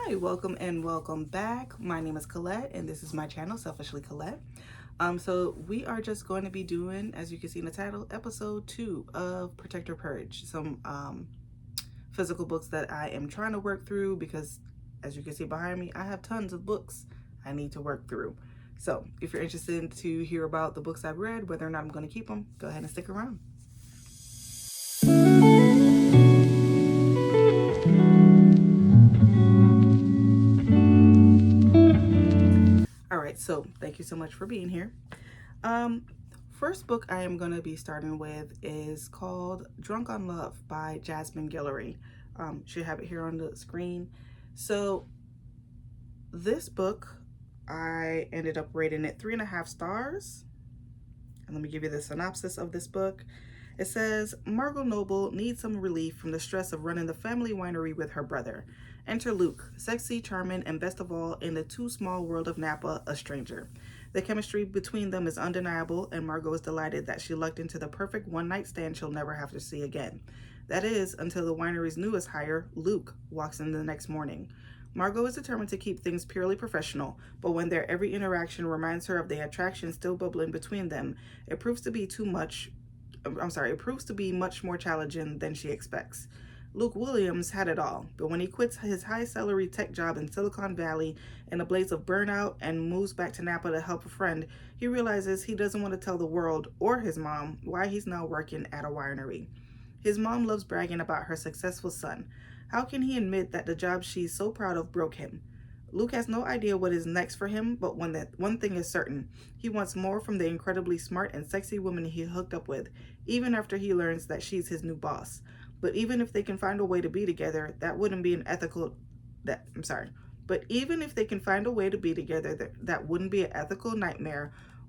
Hi, welcome and welcome back. My name is Colette and this is my channel, Selfishly Colette. So we are just going to be doing, as you can see in the title, episode 2 of Protect or Purge. Some physical books that I am trying to work through because, as you can see behind me, I have tons of books I need to work through. So if you're interested to hear about the books I've read, whether or not I'm going to keep them, go ahead and stick around. All right, so thank you so much for being here. First book I am going to be starting with is called Drunk on Love by Jasmine Guillory. Should have it here on the screen. So this book, I ended up rating it 3.5 stars. And let me give you the synopsis of this book. It says, Margot Noble needs some relief from the stress of running the family winery with her brother. Enter Luke, sexy, charming, and best of all, in the too small world of Napa, a stranger. The chemistry between them is undeniable, and Margot is delighted that she lucked into the perfect one-night stand she'll never have to see again. That is, until the winery's newest hire, Luke, walks in the next morning. Margot is determined to keep things purely professional, but when their every interaction reminds her of the attraction still bubbling between them, it proves to be much more challenging than she expects. Luke Williams had it all, but when he quits his high-salary tech job in Silicon Valley in a blaze of burnout and moves back to Napa to help a friend, he realizes he doesn't want to tell the world or his mom why he's now working at a winery. His mom loves bragging about her successful son. How can he admit that the job she's so proud of broke him? Luke has no idea what is next for him, but one thing is certain. He wants more from the incredibly smart and sexy woman he hooked up with, even after he learns that she's his new boss. But even if they can find a way to be together, that wouldn't be an ethical nightmare.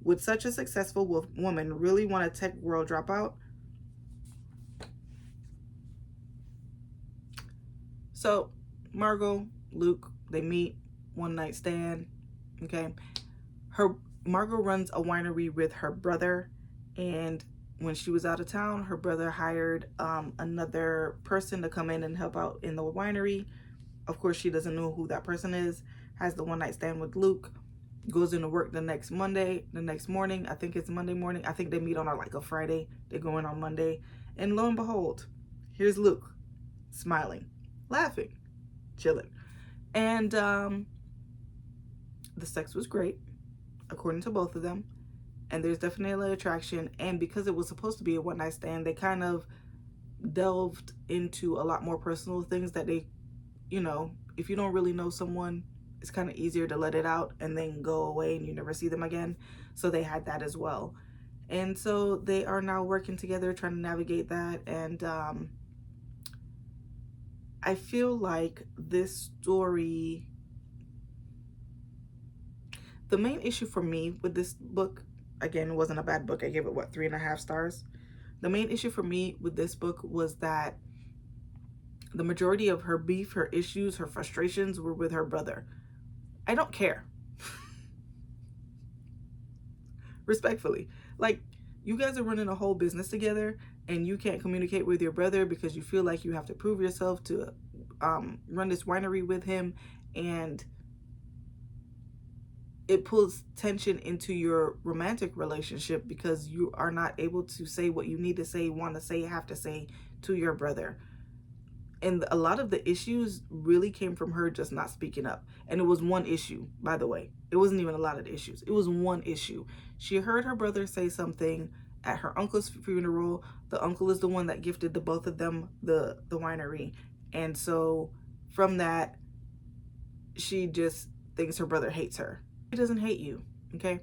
Would such a successful woman really want a tech world dropout? So, Margot, Luke, they meet, one night stand, okay? Margot runs a winery with her brother, and when she was out of town, her brother hired another person to come in and help out in the winery. Of course, she doesn't know who that person is, has the one night stand with Luke, goes into work the next morning, I think it's Monday morning. I think they meet on like a Friday. They go in on Monday, and lo and behold, here's Luke, smiling, laughing, chilling. And the sex was great, according to both of them. And there's definitely attraction. And because it was supposed to be a one-night stand, they kind of delved into a lot more personal things that they, if you don't really know someone, it's kind of easier to let it out and then go away and you never see them again. So they had that as well. And so they are now working together, trying to navigate that. And I feel like this story, the main issue for me with this book, again, it wasn't a bad book. I gave it, 3.5 stars? The main issue for me with this book was that the majority of her beef, her issues, her frustrations were with her brother. I don't care. Respectfully. Like, you guys are running a whole business together and you can't communicate with your brother because you feel like you have to prove yourself to run this winery with him, and it pulls tension into your romantic relationship because you are not able to say what you need to say, want to say, have to say to your brother. And a lot of the issues really came from her just not speaking up. And it was one issue, by the way. It wasn't even a lot of the issues. It was one issue. She heard her brother say something at her uncle's funeral. The uncle is the one that gifted the both of them the winery. And so from that, she just thinks her brother hates her. He doesn't hate you, okay?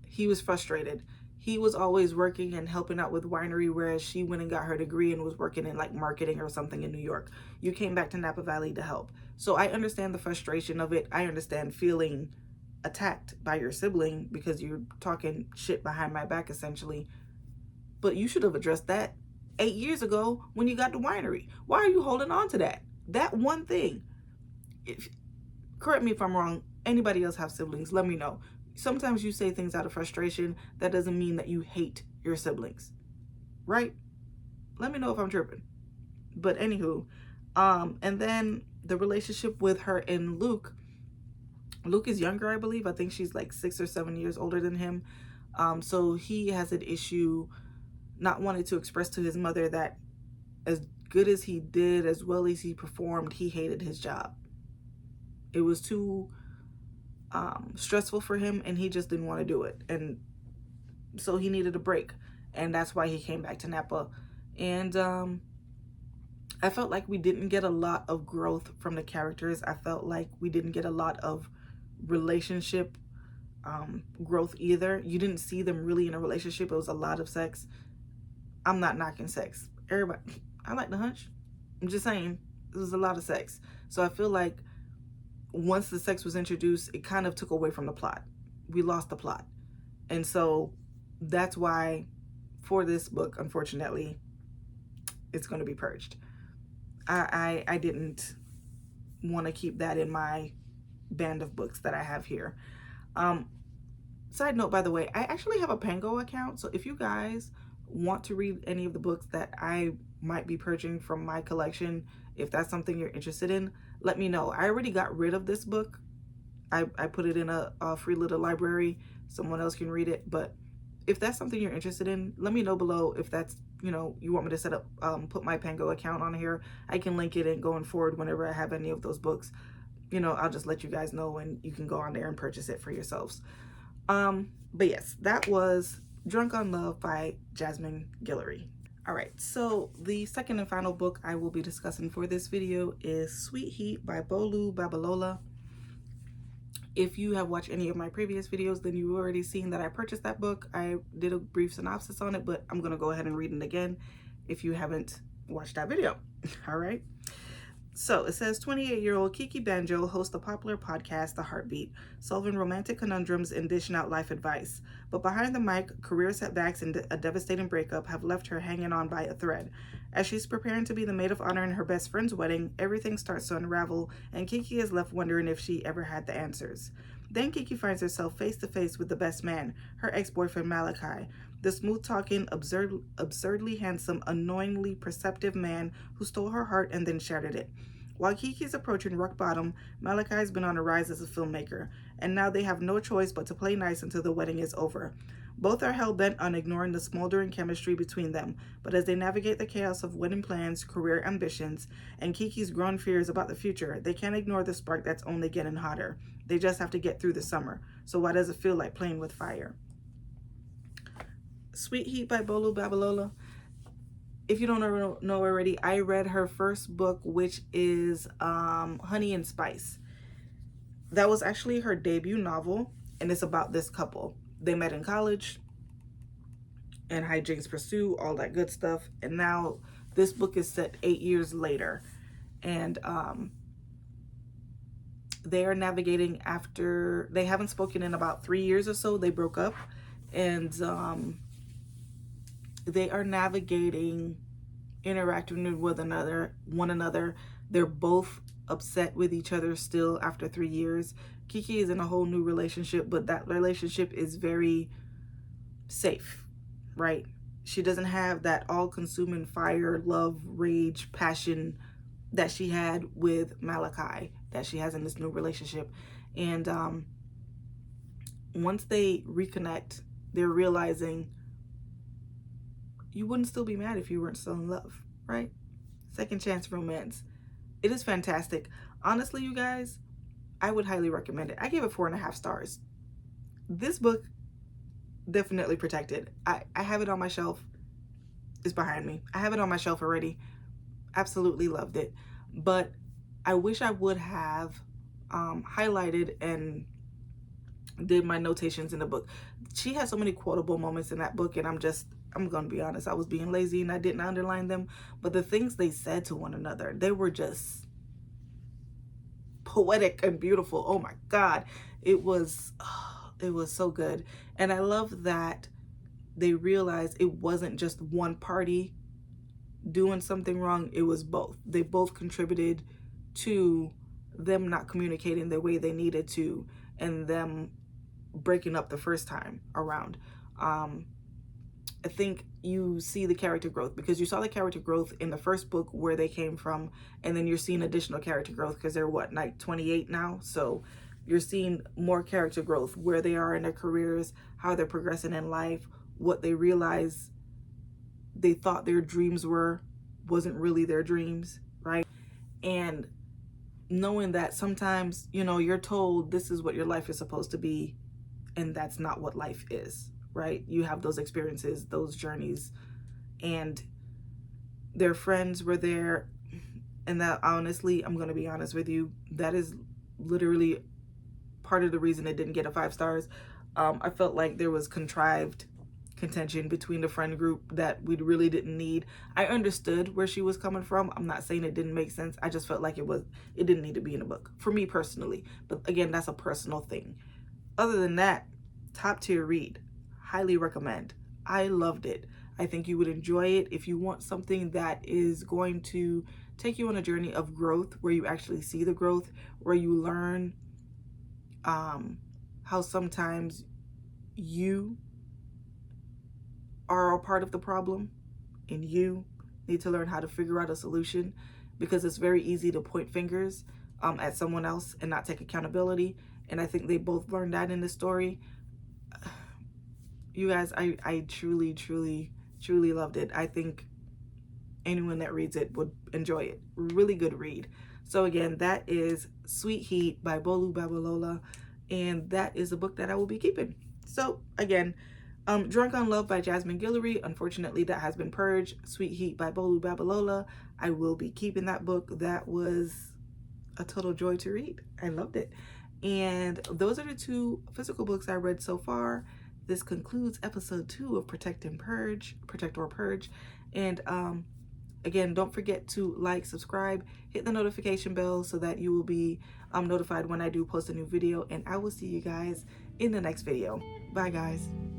He was frustrated. He was always working and helping out with winery, whereas she went and got her degree and was working in like marketing or something in New York. You came back to Napa Valley to help. So I understand the frustration of it. I understand feeling attacked by your sibling because you're talking shit behind my back, essentially. But you should have addressed that 8 years ago when you got the winery. Why are you holding on to that? That one thing. Correct me if I'm wrong. Anybody else have siblings? Let me know. Sometimes you say things out of frustration. That doesn't mean that you hate your siblings, right? Let me know if I'm tripping. But anywho, and then the relationship with her and Luke. Luke is younger, I believe. I think she's like 6 or 7 years older than him. So he has an issue not wanting to express to his mother that as good as he did, as well as he performed, he hated his job. It was too stressful for him, and he just didn't want to do it. And so he needed a break. And that's why he came back to Napa. And I felt like we didn't get a lot of growth from the characters. I felt like we didn't get a lot of relationship growth either. You didn't see them really in a relationship. It was a lot of sex. I'm not knocking sex. Everybody, I like the hunch. I'm just saying, it was a lot of sex. So I feel like once the sex was introduced, it kind of took away from the plot. We lost the plot. And so that's why for this book, unfortunately, it's going to be purged. I didn't want to keep that in my band of books that I have here. Side note, by the way, I actually have a Pango account. So if you guys want to read any of the books that I might be purging from my collection, if that's something you're interested in, let me know. I already got rid of this book. I put it in a free little library. Someone else can read it. But if that's something you're interested in, let me know below. If that's, you know, you want me to set up, put my Pango account on here, I can link it, and going forward, whenever I have any of those books, you know, I'll just let you guys know, and you can go on there and purchase it for yourselves. But yes, that was Drunk on Love by Jasmine Guillory. All right, so the second and final book I will be discussing for this video is Sweet Heat by Bolu Babalola. If you have watched any of my previous videos, then you've already seen that I purchased that book. I did a brief synopsis on it, but I'm going to go ahead and read it again if you haven't watched that video. All right. So it says 28-year-old Kiki Banjo hosts the popular podcast, The Heartbeat, solving romantic conundrums and dishing out life advice. But behind the mic, career setbacks and a devastating breakup have left her hanging on by a thread. As she's preparing to be the maid of honor in her best friend's wedding, everything starts to unravel, and Kiki is left wondering if she ever had the answers. Then Kiki finds herself face to face with the best man, her ex-boyfriend Malachi, the smooth-talking, absurdly handsome, annoyingly perceptive man who stole her heart and then shattered it. While Kiki's approaching rock bottom, Malachi's been on a rise as a filmmaker, and now they have no choice but to play nice until the wedding is over. Both are hell-bent on ignoring the smoldering chemistry between them, but as they navigate the chaos of wedding plans, career ambitions, and Kiki's grown fears about the future, they can't ignore the spark that's only getting hotter. They just have to get through the summer, so why does it feel like playing with fire? Sweet Heat by Bolu Babalola. If you don't know already, I read her first book, which is Honey and Spice. That was actually her debut novel, and it's about this couple. They met in college, and hijinks pursue, all that good stuff. And now this book is set 8 years later, and they are navigating after they haven't spoken in about 3 years or so. They broke up, and they are navigating, interacting with one another. They're both upset with each other still after 3 years. Kiki is in a whole new relationship, but that relationship is very safe, right? She doesn't have that all-consuming fire, love, rage, passion that she had with Malachi, that she has in this new relationship. And once they reconnect, they're realizing you wouldn't still be mad if you weren't still in love, right? Second chance romance. It is fantastic. Honestly, you guys, I would highly recommend it. I gave it 4.5 stars. This book, definitely protected. I have it on my shelf. It's behind me. I have it on my shelf already. Absolutely loved it. But I wish I would have highlighted and did my notations in the book. She has so many quotable moments in that book, and I'm gonna be honest, I was being lazy and I didn't underline them, but the things they said to one another, they were just poetic and beautiful. Oh my God, it was so good. And I love that they realized it wasn't just one party doing something wrong, it was both. They both contributed to them not communicating the way they needed to, and them breaking up the first time around. I think you see the character growth, because you saw the character growth in the first book where they came from, and then you're seeing additional character growth because they're what, like 28 now, so you're seeing more character growth, where they are in their careers, how they're progressing in life, what they realize they thought their dreams wasn't really their dreams, right? And knowing that sometimes, you know, you're told this is what your life is supposed to be, and that's not what life is, right? You have those experiences, those journeys, and their friends were there. And that, honestly, I'm going to be honest with you, that is literally part of the reason it didn't get a 5 stars. I felt like there was contrived contention between the friend group that we really didn't need. I understood where she was coming from. I'm not saying it didn't make sense. I just felt like it didn't need to be in a book for me personally. But again, that's a personal thing. Other than that, top tier read. Highly recommend. I loved it. I think you would enjoy it if you want something that is going to take you on a journey of growth, where you actually see the growth, where you learn how sometimes you are a part of the problem and you need to learn how to figure out a solution, because it's very easy to point fingers at someone else and not take accountability. And I think they both learned that in the story. You guys, I truly, truly, truly loved it. I think anyone that reads it would enjoy it. Really good read. So again, that is Sweet Heat by Bolu Babalola, and that is a book that I will be keeping. So again, Drunk on Love by Jasmine Guillory. Unfortunately, that has been purged. Sweet Heat by Bolu Babalola. I will be keeping that book. That was a total joy to read. I loved it. And those are the 2 physical books I read so far. This concludes episode 2 of Protect or Purge. And again, don't forget to like, subscribe, hit the notification bell so that you will be notified when I do post a new video. And I will see you guys in the next video. Bye, guys.